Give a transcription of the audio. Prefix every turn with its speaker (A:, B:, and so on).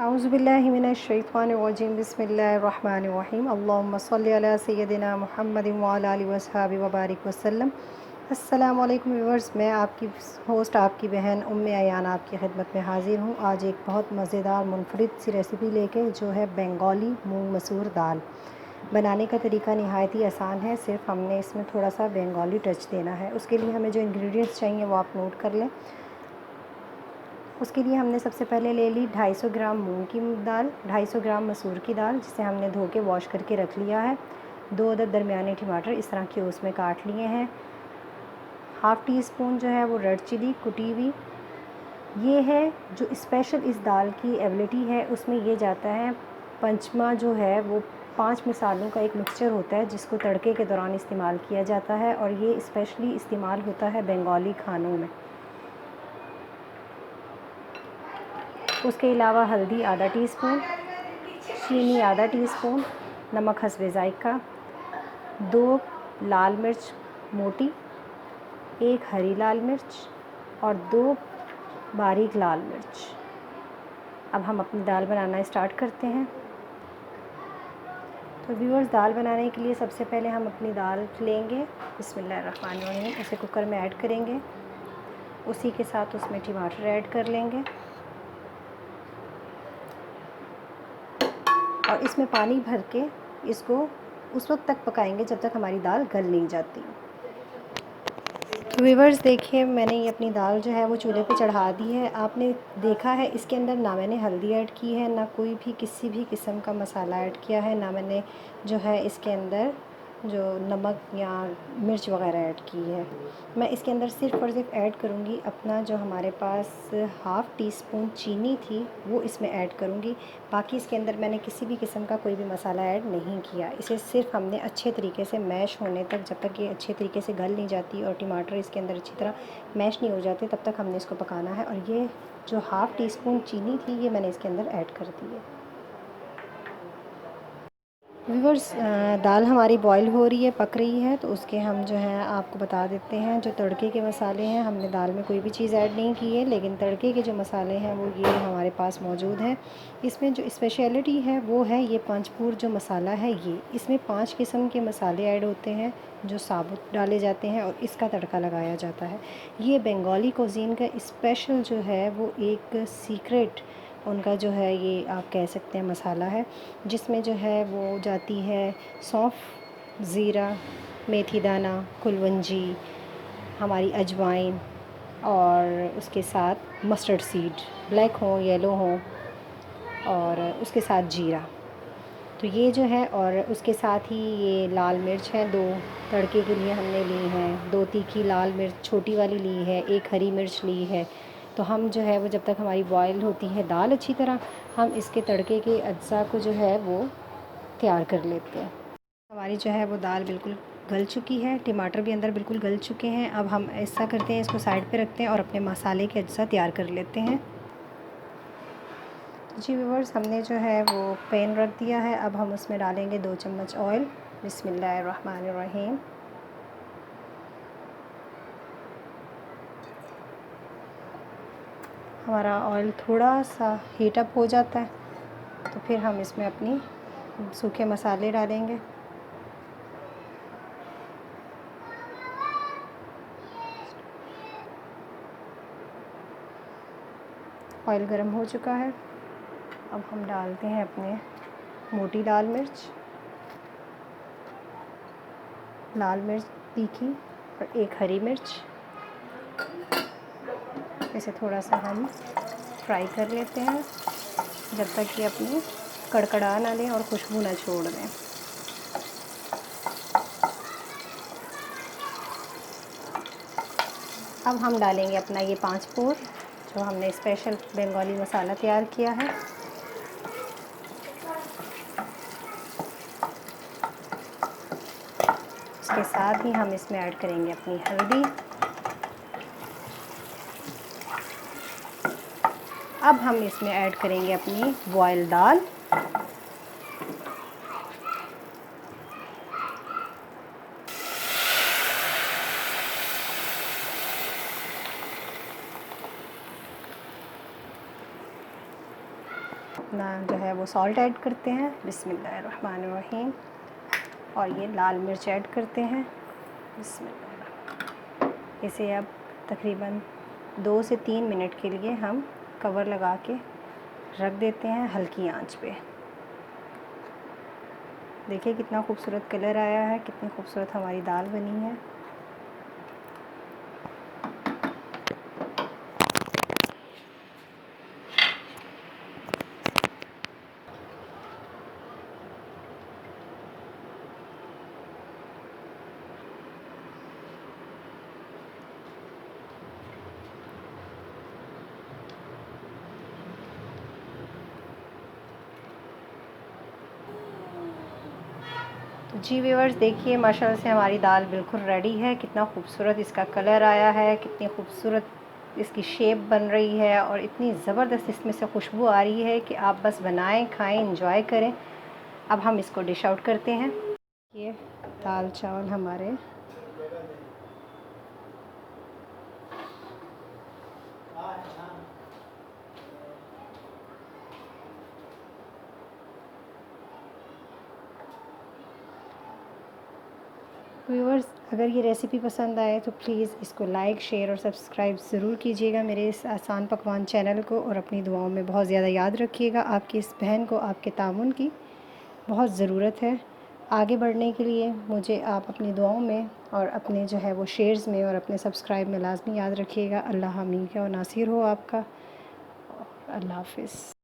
A: औज़ुबिल्लाहिमिनश्शैतानिर्रजीम बिस्मिल्लाहिर्रहमानिर्रहीम अल्लाहुम्मा सल्लि अला सय्यदिना मुहम्मदिन व अला आलिहि वस्हबिहि व बारिक वसल्लम। अस्सलाम वालेकुम व्यूअर्स, मैं आपकी होस्ट आपकी बहन उम्मे अयान आपकी खिदमत में हाज़िर हूँ। आज एक बहुत मज़ेदार मुनफरिद सी रेसिपी लेके, जो है बंगाली मूंग मसूर दाल। बनाने का तरीका नहायत ही आसान है, सिर्फ हमने इसमें थोड़ा सा बंगाली टच देना है। उसके लिए हमें जो इंग्रेडिएंट्स चाहिए वो आप नोट कर लें। उसके लिए हमने सबसे पहले ले ली 250 ग्राम मूंग की दाल, 250 ग्राम मसूर की दाल, जिसे हमने धो के वॉश करके रख लिया है। 2 अदद दरमियाने टमाटर इस तरह के उसमें काट लिए हैं। हाफ़ टी स्पून जो है वो रेड चिली कुटी हुई। ये है जो स्पेशल इस दाल की एबिलिटी है, उसमें ये जाता है पंचमा जो है वो 5 मसालों का एक मिक्सचर होता है, जिसको तड़के के दौरान इस्तेमाल किया जाता है, और ये स्पेशली इस्तेमाल होता है बंगाली खानों में। उसके अलावा हल्दी आधा टीस्पून, चीनी आधा टीस्पून, नमक हस्बे ज़ायक़ा, 2 लाल मिर्च मोटी, 1 हरी लाल मिर्च और 2 बारीक लाल मिर्च। अब हम अपनी दाल बनाना स्टार्ट करते हैं। तो व्यूअर्स, दाल बनाने के लिए सबसे पहले हम अपनी दाल लेंगे, बिस्मिल्लाहिर्रहमानिर्रहीम, उसे कुकर में ऐड करेंगे। उसी के साथ उसमें टमाटर ऐड कर लेंगे और इसमें पानी भर के इसको उस वक्त तक पकाएंगे जब तक हमारी दाल गल नहीं जाती। तो व्यूअर्स देखिए, मैंने ये अपनी दाल जो है वो चूल्हे पे चढ़ा दी है। आपने देखा है इसके अंदर ना मैंने हल्दी ऐड की है, ना कोई भी किसी भी किस्म का मसाला ऐड किया है, ना मैंने जो है इसके अंदर जो नमक या मिर्च वगैरह ऐड की है। मैं इसके अंदर सिर्फ़ और सिर्फ ऐड करूँगी अपना जो हमारे पास हाफ़ टी स्पून चीनी थी वो इसमें ऐड करूँगी। बाकी इसके अंदर मैंने किसी भी किस्म का कोई भी मसाला ऐड नहीं किया। इसे सिर्फ हमने अच्छे तरीके से मैश होने तक, जब तक ये अच्छे तरीके से गल नहीं जाती और टमाटर इसके अंदर अच्छी तरह मैश नहीं हो जाते, तब तक हमने इसको पकाना है। और ये जो हाफ़ टी स्पून चीनी थी ये मैंने इसके अंदर ऐड कर दी है। व्यूअर्स, दाल हमारी बॉईल हो रही है, पक रही है, तो उसके हम जो हैं आपको बता देते हैं। जो तड़के के मसाले हैं, हमने दाल में कोई भी चीज़ ऐड नहीं की है, लेकिन तड़के के जो मसाले हैं वो ये हमारे पास मौजूद हैं। इसमें जो स्पेशलिटी है वो है ये पंचफूर जो मसाला है, ये इसमें 5 किस्म के मसाले ऐड होते हैं जो साबुत डाले जाते हैं और इसका तड़का लगाया जाता है। ये बंगाली कुज़ीन का स्पेशल जो है वो एक सीक्रेट उनका जो है, ये आप कह सकते हैं मसाला है, जिसमें जो है वो जाती है सौंफ, ज़ीरा, मेथी दाना, कुलवंजी, हमारी अजवाइन और उसके साथ मस्टर्ड सीड, ब्लैक हो येलो हो, और उसके साथ जीरा। तो ये जो है, और उसके साथ ही ये लाल मिर्च है, 2 तड़के के लिए हमने ली हैं, 2 तीखी लाल मिर्च छोटी वाली ली है, 1 हरी मिर्च ली है। तो हम जो है वो जब तक हमारी बॉयल होती है दाल अच्छी तरह, हम इसके तड़के के अज्जा को जो है वो तैयार कर लेते हैं। हमारी जो है वो दाल बिल्कुल गल चुकी है, टमाटर भी अंदर बिल्कुल गल चुके हैं। अब हम ऐसा करते हैं, इसको साइड पे रखते हैं और अपने मसाले के अज्जा तैयार कर लेते हैं। जी व्यूअर्स, हमने जो है वो पैन रख दिया है। अब हम उसमें डालेंगे 2 चम्मच ऑयल, बिस्मिल्लाहिर्रहमानिर्रहीम। हमारा ऑयल थोड़ा सा हीट अप हो जाता है तो फिर हम इसमें अपनी सूखे मसाले डालेंगे। ऑयल गर्म हो चुका है। अब हम डालते हैं अपने मोटी लाल मिर्च तीखी और 1 हरी मिर्च। इसे थोड़ा सा हम फ्राई कर लेते हैं जब तक ये अपनी कड़कड़ा ना लें और खुशबू ना छोड़ दें। अब हम डालेंगे अपना ये 5 पोर जो हमने स्पेशल बंगाली मसाला तैयार किया है। उसके साथ ही हम इसमें ऐड करेंगे अपनी हल्दी। अब हम इसमें ऐड करेंगे अपनी बॉयल दाल। अपना जो है वो सॉल्ट ऐड करते हैं, बिस्मिल्लाहिर्रहमानिर्रहीम। और ये लाल मिर्च ऐड करते हैं, बिस्मिल्लाह। इसे अब तकरीबन 2 से 3 मिनट के लिए हम कवर लगा के रख देते हैं हल्की आंच पे। देखिए कितना खूबसूरत कलर आया है, कितनी खूबसूरत हमारी दाल बनी है। तो जी व्यूअर्स, देखिए माशाल्लाह से हमारी दाल बिल्कुल रेडी है। कितना खूबसूरत इसका कलर आया है, कितनी खूबसूरत इसकी शेप बन रही है और इतनी ज़बरदस्त इसमें से खुशबू आ रही है कि आप बस बनाएं, खाएं, इंजॉय करें। अब हम इसको डिश आउट करते हैं। ये दाल चावल हमारे व्यूअर्स, अगर ये रेसिपी पसंद आए तो प्लीज़ इसको लाइक, शेयर और सब्सक्राइब ज़रूर कीजिएगा मेरे इस आसान पकवान चैनल को, और अपनी दुआओं में बहुत ज़्यादा याद रखिएगा। आपकी इस बहन को आपके ताउन की बहुत ज़रूरत है। आगे बढ़ने के लिए मुझे आप अपनी दुआओं में और अपने जो है वो शेयर्स में और अपने सब्सक्राइब में लाजमी याद रखिएगा। अल्लाह हामी का और नासिर हो आपका। अल्लाह हाफ़िज़।